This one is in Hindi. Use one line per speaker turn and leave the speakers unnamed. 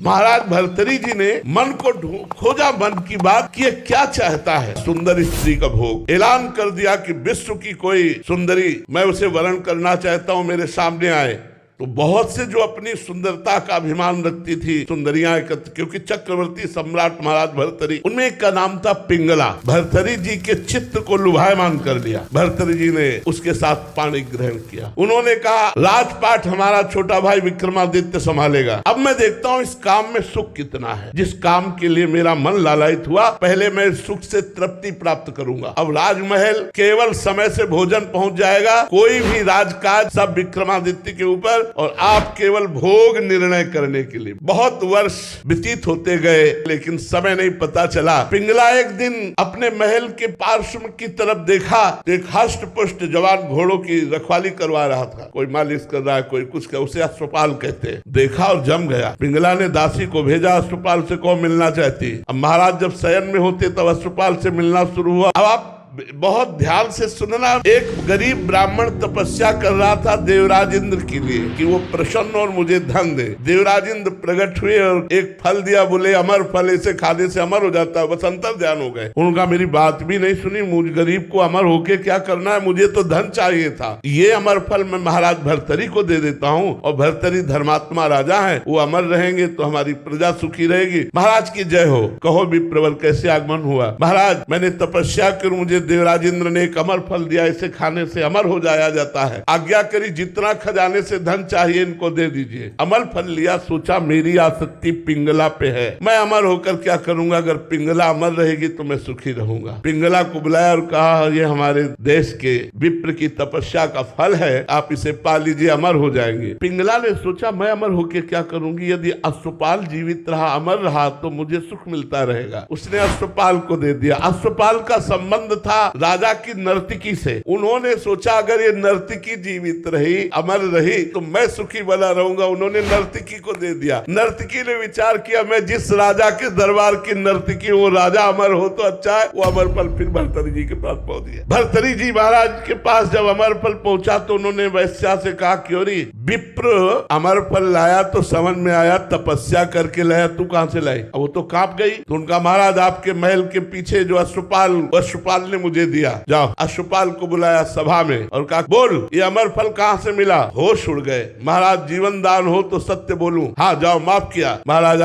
महाराज भर्तरी जी ने मन को खोजा, मन की बात कि ये क्या चाहता है। सुंदर स्त्री का भोग ऐलान कर दिया कि विश्व की कोई सुंदरी मैं उसे वरण करना चाहता हूं, मेरे सामने आए। तो बहुत से जो अपनी सुंदरता का अभिमान रखती थी सुंदरियां एकत्र, क्योंकि चक्रवर्ती सम्राट महाराज भर्तरी, उनमें एक का नाम था पिंगला। भर्तरी जी के चित्त को लुभायमान कर लिया। भर्तरी जी ने उसके साथ पाणी ग्रहण किया। उन्होंने कहा राजपाट हमारा छोटा भाई विक्रमादित्य संभालेगा। अब मैं देखता हूँ इस काम में सुख कितना है। जिस काम के लिए मेरा मन लालायित हुआ, पहले मैं सुख से तृप्ति प्राप्त करूंगा। अब राजमहल केवल समय से भोजन पहुंच जाएगा, कोई भी राजकाज सब विक्रमादित्य के ऊपर, और आप केवल भोग निर्णय करने के लिए। बहुत वर्ष व्यतीत होते गए, लेकिन समय नहीं पता चला। पिंगला एक दिन अपने महल के पार्श्व की तरफ देखा, एक हष्ट पुष्ट जवान घोड़ों की रखवाली करवा रहा था। कोई मालिश कर रहा है, कोई कुछ कर, उसे अश्वपाल कहते हैं। देखा और जम गया। पिंगला ने दासी को भेजा, अश्वपाल से कौन मिलना चाहती। अब महाराज जब शयन में होते तब अश्वपाल से मिलना शुरू हुआ। अब आप बहुत ध्यान से सुनना। एक गरीब ब्राह्मण तपस्या कर रहा था देवराज इंद्र के लिए कि वो प्रसन्न और मुझे धन दे। देवराज इंद्र प्रकट हुए और एक फल दिया, बोले अमर फल, इसे खाने से अमर हो जाता है। बस अंतर ध्यान हो गए। उनका मेरी बात भी नहीं सुनी। मुझ गरीब को अमर होके क्या करना है, मुझे तो धन चाहिए था। ये अमर फल मैं महाराज भर्तरी को दे देता हूँ, और भर्तरी धर्मात्मा राजा है, वो अमर रहेंगे तो हमारी प्रजा सुखी रहेगी। महाराज की जय हो। कहो विप्रवर कैसे आगमन हुआ। महाराज मैंने तपस्या कर मुझे देवराज इंद्र ने एक अमर फल दिया, इसे खाने से अमर हो जाया जाता है। आज्ञा करी जितना खजाने से धन चाहिए इनको दे दीजिए। अमर फल लिया, सोचा मेरी आसक्ति पिंगला पे है, मैं अमर होकर क्या करूंगा। अगर पिंगला अमर रहेगी तो मैं सुखी रहूंगा। पिंगला को बुलाया और कहा ये हमारे देश के विप्र की तपस्या का फल है, आप इसे पा लीजिए, अमर हो जाएंगे। पिंगला ने सोचा मैं अमर होकर क्या करूंगी। यदि अश्वपाल जीवित रहा, अमर रहा, तो मुझे सुख मिलता रहेगा। उसने अश्वपाल को दे दिया। अश्वपाल का संबंध था राजा की नर्तकी से। उन्होंने सोचा अगर ये नर्तकी जीवित रही, अमर रही, तो मैं सुखी बना रहूंगा। उन्होंने नर्तकी को दे दिया। नर्तकी ने विचार किया मैं जिस राजा के दरबार की नर्तकी, वो राजा अमर हो तो अच्छा है। वो अमर फल फिर भर्तरी जी के पास पहुंच गया। भर्तरी जी महाराज के पास जब अमर फल पहुंचा तो उन्होंने वैश्या से कहा क्योरी विप्र अमर फल लाया तो समझ में आया तपस्या करके लाया, तू कहां से लाई। वो तो कांप गई। तो उनका महाराज आपके महल के पीछे जो अश्वपाल ने मुझे दिया। जाओ। अश्वपाल को बुलाया सभा में और कहा बोल ये अमर फल कहां से मिला। होश उड़ गए। महाराज जीवन दान हो तो सत्य बोलूं। हाँ जाओ, माफ किया। महाराज